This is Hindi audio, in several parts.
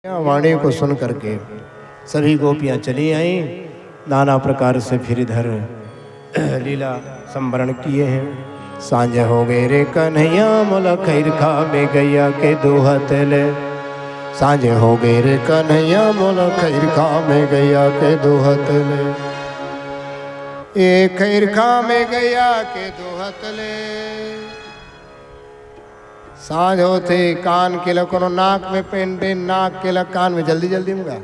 वाणी को सुन करके सभी गोपियाँ चली आईं। नाना प्रकार से फिर इधर लीला संवरण किए हैं। सांझ हो गए रे कन्हैया मोला खैर खा में गैया के दोहत ले। सांझ हो गए रे कन्हैया मोला खैर खा में गैया के दोहत ले। ए खैर खा में गैया के दोहत ले। सांझ होते कान के लको नाक में पेंटे नाक के लग कान में जल्दी जल्दी मुगा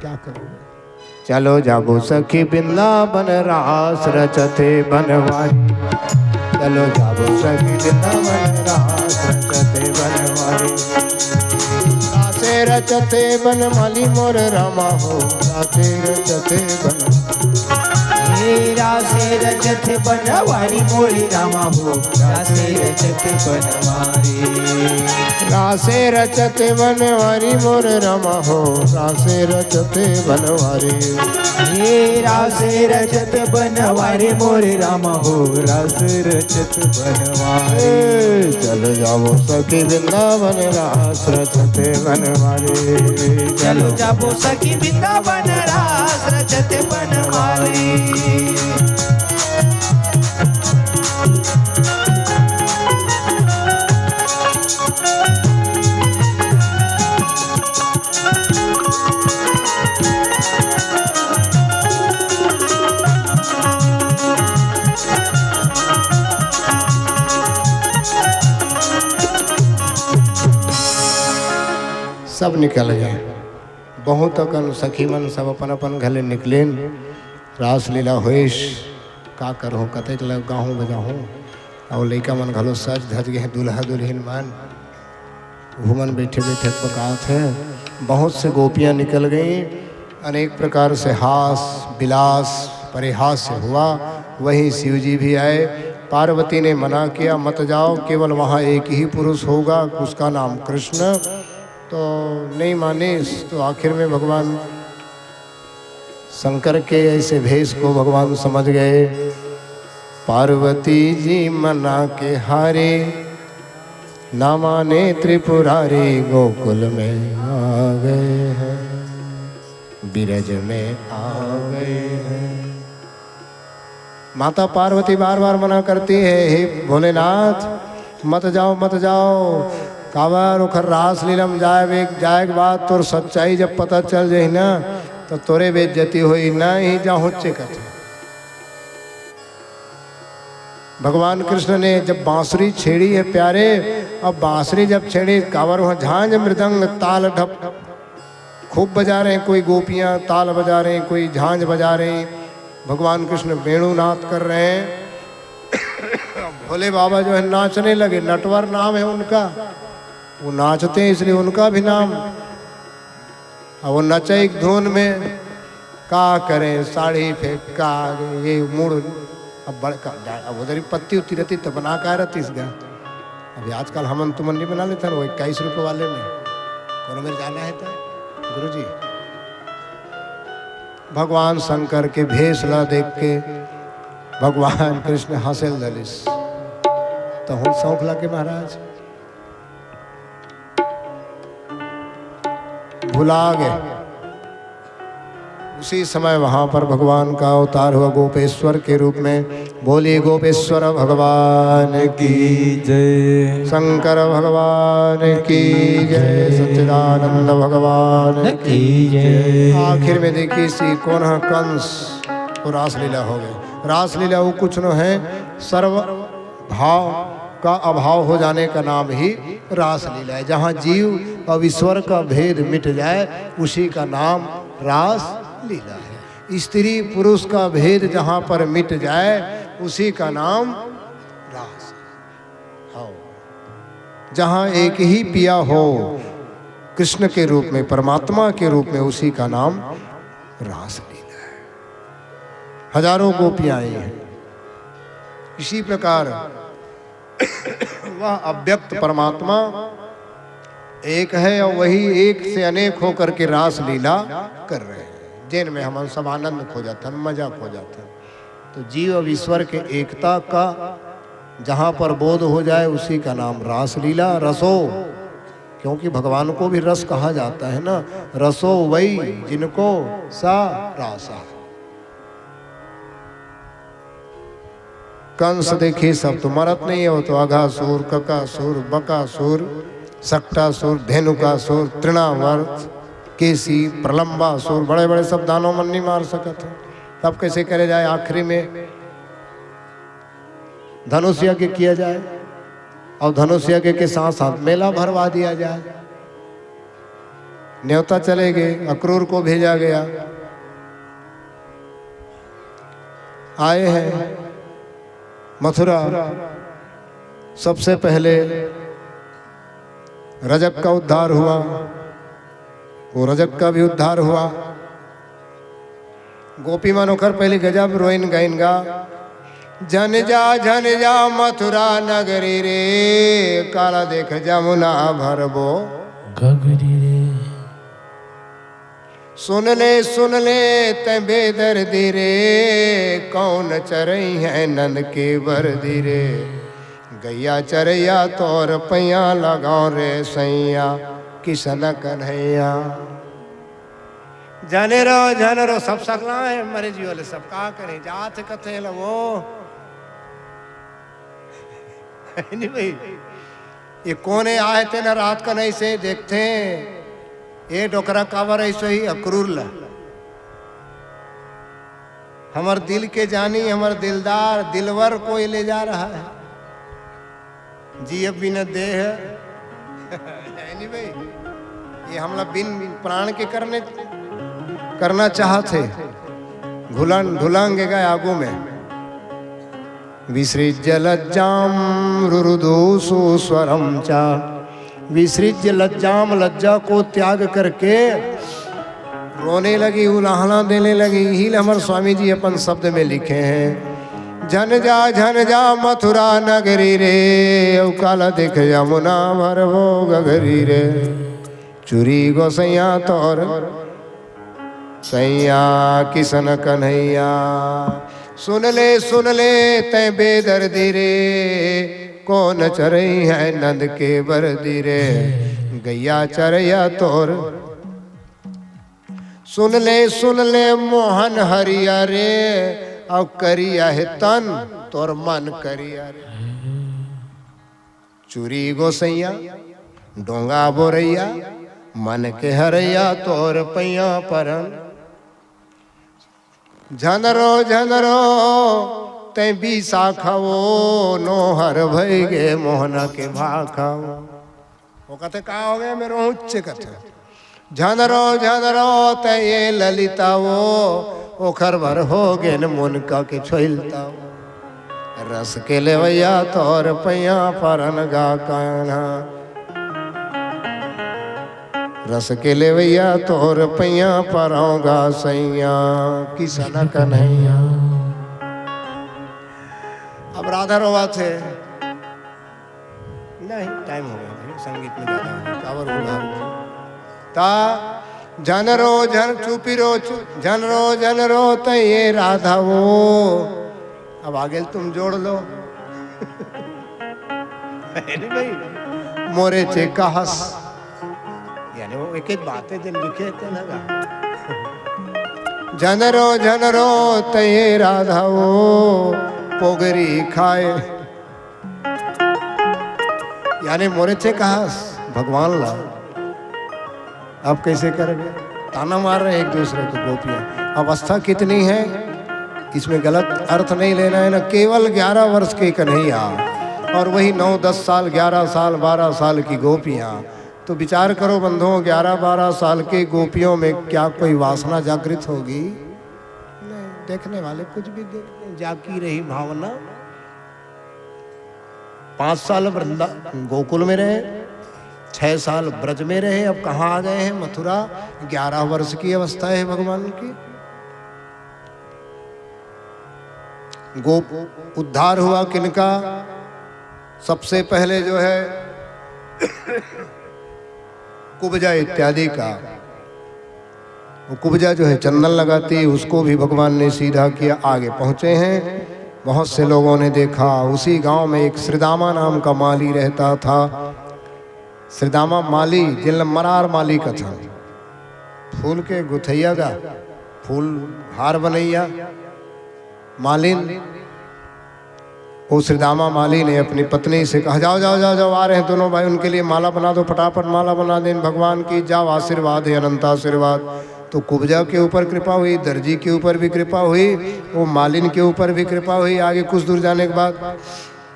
क्या करूँ। चलो जाबो सखी वृंदावन रास रचते बनवारी। चलो जाबो सखी वृंदावन रास रचते बनवारी। रासे रचते बनवाली मोर रामा हो रासे रचते रासे रचत बनवारी मोरी रामा हो रासे रचत बनवारी। रासे रचत बनवारी मोर रामा हो रासे रचत बनवारी। हे रासे रचत बनवारी मोरे रामा हो रासे रचत बनवारी। चलो जाओ सखी वृंदावन रास रचते बनवारी। चलो जाबो सखी वृंदावन रास रचत बनवारी। सब निकल गए। बहुत अकन सखी मन सब अपन अपन घले निकलेन। रास लीला होइश का करहूँ कतेक लग गाहूँ बजाहूँ। और लड़का मन घलो सज धज गए दुल्हा दुल्हन मन घूमन बैठे बैठे पकात है। बहुत से गोपियाँ निकल गईं। अनेक प्रकार से हास विलास परिहास हुआ। वहीं शिव जी भी आए। पार्वती ने मना किया मत जाओ, केवल वहाँ एक ही पुरुष होगा, उसका नाम कृष्ण। तो नहीं माने। तो आखिर में भगवान शंकर के ऐसे भेष को भगवान समझ गए। पार्वती जी मना के हारे ना माने त्रिपुरारी गोकुल में आ गए हैं, बिरज में आ गए हैं। माता पार्वती बार बार मना करती है, हे भोलेनाथ मत जाओ मत जाओ। कावर ओखर रास लीलम जाए बात तोर सच्चाई जब पता चल जाए ना तो तोरे बेइज्जती होई ना ही जाहु कथे। भगवान कृष्ण ने जब बांसुरी छेड़ी है प्यारे। अब बांसुरी जब छेड़ी कावर वहाँ झांझ मृदंग ताल ढप खूब बजा रहे हैं। कोई गोपियाँ ताल बजा रहे हैं, कोई झांझ बजा रहे हैं। भगवान कृष्ण वेणुनाद कर रहे हैं। भोले बाबा जो है नाचने लगे। नटवर नाम है उनका, वो नाचते हैं इसलिए उनका भी नाम। अब वो नचे एक धुन में का करें साड़ी फेंका ये मुड़। अब बड़का अब उधर ही पत्ती उतरी रहती तो बना का रहती इसका। अभी आजकल हम तुमन नहीं बना लेते वो 21 रुपये वाले में कौन मेरे जाना है तो गुरु जी। भगवान शंकर के भेष ला देख के भगवान कृष्ण हंसल दलिस तो हूँ सौंख ला के महाराज भुला गए। उसी समय वहां पर भगवान का अवतार हुआ गोपेश्वर के रूप में। बोलिए गोपेश्वर भगवान की जय, शंकर भगवान की जय, सच्चिदानंद भगवान की जय। आखिर में देखिए सी कौन है कंस को रासलीला हो गई। रासलीला वो कुछ न है, सर्व भाव का अभाव हो जाने का नाम ही रासलीला है। जहाँ जीव और ईश्वर का भेद मिट जाए उसी का नाम रास लीला है। स्त्री पुरुष का भेद जहाँ पर मिट जाए उसी का नाम रास। हाँ, जहाँ एक ही पिया हो कृष्ण के रूप में परमात्मा के रूप में उसी का नाम रास लीला है। हजारों गोपियाँ आई हैं। इसी प्रकार वह अव्यक्त परमात्मा एक है और वही एक से अनेक होकर के रास लीला कर रहे हैं, जिनमें हम सब आनंद खो जाते हैं, मजा खो जाते हैं। तो जीव और ईश्वर के एकता का जहाँ पर बोध हो जाए उसी का नाम रास लीला। रसो क्योंकि भगवान को भी रस कहा जाता है ना, रसो वही जिनको सा रासा। कंस देखिए सब तो मरत नहीं है, वो तो अघासुर, ककासुर, बकासुर, सक्टासुर, धेनुकासुर, तृणावर्त, केसी, प्रलंबासुर, बड़े बड़े सब दानों मन नहीं मार सकते। तब कैसे करे जाए, आखिरी में धनुष यज्ञ किया जाए और धनुष यज्ञ के साथ साथ मेला भरवा दिया जाए। न्योता चले गए, अक्रूर को भेजा गया, आए हैं मथुरा। सबसे पहले रजक का उद्धार हुआ, वो रजक का भी उद्धार हुआ। गोपी मनोकर पहले गजब रोइन गाइन गा, जन जा मथुरा नगरी रे, काला देख जमुना भरबो गगरी रे। सुन ले ते बेदर्दी रे, कौन चरई है नंद के वर्दी रे। गैया चरैया तोर पैया लगाओ रे सैया, किसन कन्हैया। जाने रो सब सकला है मरे जी वाले सब का करें, जात कथे लगो नहीं भाई। ये कोने आए थे ना रात का नहीं से देखते हैं, ये डोकरा कावर ऐसे ही अक्रूर ला। हमार दिल के जानी, हमार दिलदार दिलवर कोई ले जा रहा है, जी बिन देह नहीं भाई। ये हमला बिन प्राण के करना चाहते, घुलांगे गए आगू में। विसृज्य लज्जाम रुरुदोषु स्वरम चा, विसृज्य लज्जाम, लज्जा को त्याग करके रोने लगी, उलाहना देने लगी। ही हमारे स्वामी जी अपन शब्द में लिखे हैं, झन जा मथुरा नगरी रे, काला देख यमुना भरबो गगरी रे। चुरी गोसैया तोर सैया, किसन कन्हैया। सुन ले तै बेदर्दी रे, कौन चरई है नंद के वर्दी रे। गैया चरैया तोर सुन ले मोहन हरिया रे, अब करिया है तन तोर मन करिया रे। चूरी गोसैया डोंगा बोरैया, मन के हरैया तोर पैया परन। झनरो तै बीसा खाओ, नोहर भई गे मोहना के भाखाओ। वो कहते का हो गए मेरे उच्च कथे, झनरो तै ये ललिताओ, ओखर भर हो गे न मुनका के छोलताओ। रस के लेवैया तोर पैया परन गा कान्हा, रस के लेवैया तोर पैया परोगा सैया, किसन कन्हैया। अब राधा रोवा थे नहीं, टाइम हो गया संगीत में ज्यादा कावर उड़ा ता। झन चुपी रो, झनरो तये राधा वो। अब आगे तुम जोड़ लो भाई। मोरे चे कहस, यानी वो एक एक बातें दिन लिखे थे ना। झनरो तये राधा वो, पोगरी खाए। यानी मोरे चे कहस भगवान ला। अब कैसे करेंगे, ताना मार रहे एक दूसरे को गोपियां। अवस्था कितनी है इसमें गलत अर्थ नहीं लेना है ना। केवल 11 वर्ष के कन्हैया और वही 9-10 साल, 11 साल, 12 साल की गोपियां। तो विचार करो बंधुओं, 11-12 साल के गोपियों में क्या कोई वासना जागृत होगी? नहीं, देखने वाले कुछ भी देखते, जागी रही भावना। 5 साल वृंदा गोकुल में रहे, 6 साल ब्रज में रहे, अब कहाँ आ गए हैं मथुरा। 11 वर्ष की अवस्था है भगवान की। गोप उद्धार हुआ किनका? सबसे पहले जो है कुब्जा इत्यादि का। वो कुब्जा जो है चंदन लगाती, उसको भी भगवान ने सीधा किया। आगे पहुँचे हैं, बहुत से लोगों ने देखा। उसी गांव में एक श्रीदामा नाम का माली रहता था। श्रीदामा माली जिन मरार माली का था फूल के गुथैया का फूल हार बनैया मालिन। वो श्रीदामा माली ने अपनी पत्नी से कहा जाओ जाओ जाओ जाओ, आ रहे हैं दोनों भाई, उनके लिए माला बना दो, फटाफट माला बना दें भगवान की, जाओ आशीर्वाद है अनंत आशीर्वाद। तो कुब्जा के ऊपर कृपा हुई, दर्जी के ऊपर भी कृपा हुई, वो मालिन के ऊपर भी कृपा हुई। आगे कुछ दूर जाने के बाद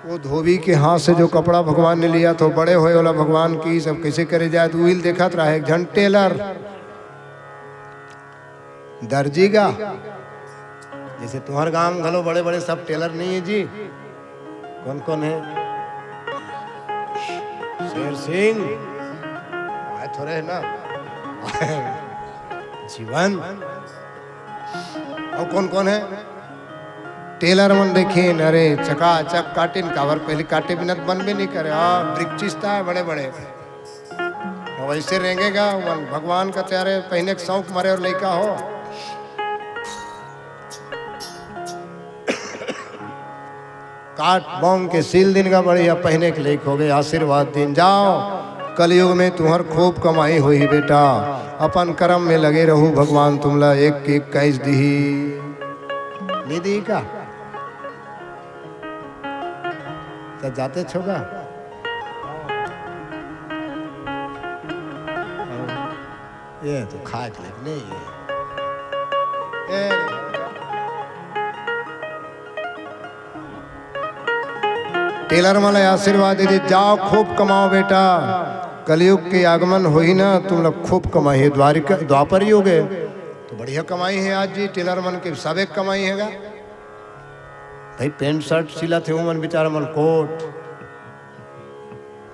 वो धोबी के हाथ से जो कपड़ा भगवान ने लिया तो बड़े होए वाला भगवान की सब कैसे करे जाए, तो व्हील देखा रहा एक जन टेलर दर्जी का, जैसे तुम्हारे गांव घलो बड़े बड़े सब टेलर नहीं है जी। कौन कौन है? शेर सिंह आए थोड़े है ना, जीवन। और कौन कौन है? टेलर मन देखिए, अरे चकाचक काटिन कावर, पहले काटे बिना बन भी नहीं करे। वृक्षिस्ता है बड़े बड़े, वैसे रहेंगेगा भगवान का त्यारे पहने के शौक मरे और लड़का हो। काट बॉम के सील दिन का बढ़िया पहने के लेक हो गए, आशीर्वाद दिन। जाओ कलयुग में तुम्हार खूब कमाई हुई बेटा, अपन कर्म में लगे रहू, भगवान तुमला एक एक कैस दी निधि का तो जाते छोगा। ये तो खाए नहीं है। टेलर वाला आशीर्वाद दे, जाओ खूब कमाओ बेटा, कलयुग के आगमन हो ही ना, तुम लोग खूब कमाई है। द्वारिका द्वापर युग है तो बढ़िया कमाई है आज जी, टेलर मन के सब एक कमाई हैगा भाई। पेंट शर्ट सिला थे मन बेचारा मन कोट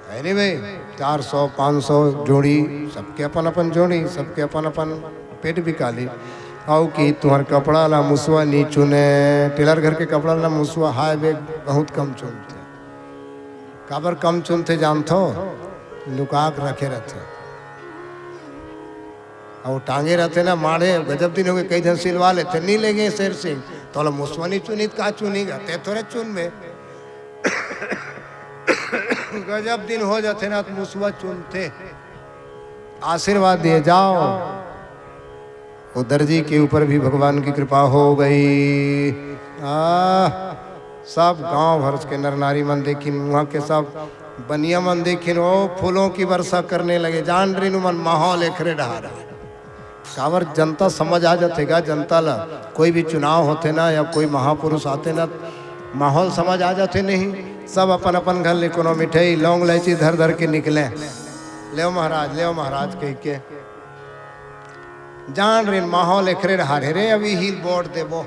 है नहीं भाई, 400-500 जोड़ी, सबके अपन अपन जोड़ी, सबके अपन अपन पेट भी काली। आओ कि तुम्हार कपड़ा ला मुसवा नहीं चुने, टेलर घर के कपड़ा ला मुसवा हाय बे बहुत कम चुनते। काबर कम चुनते जानते हो? लुका के रखे रहते और टांगे रहते ना मारे, गजब दिन हो गए, कई दिन सिलवा लेते, नहीं लेंगे शेर सिंह तो मुसवा नहीं चुनी, का चुनीगा ते थोड़े चुन में। गजब दिन हो जाते ना तो मुसवा चुनते। आशीर्वाद दिए जाओ। वो दर्जी के ऊपर भी भगवान की कृपा हो गई। सब गांव भर के नर नारी मन देखिन, वहाँ के सब बनिया मन देखिन, वो फूलों की वर्षा करने लगे। जान रही मन माहौल एकरे रहा कावर जनता समझ आ जातेगा। जनता ला कोई भी चुनाव होते ना या कोई महापुरुष आते ना, माहौल समझ आ जाते नहीं। सब अपन अपन घर ले कोनो मिठाई लौंग इलायची धर धर के निकले, ले महाराज कह के। जान रही माहौल एकरे रहा रे, अभी ही बोर्ड देवो।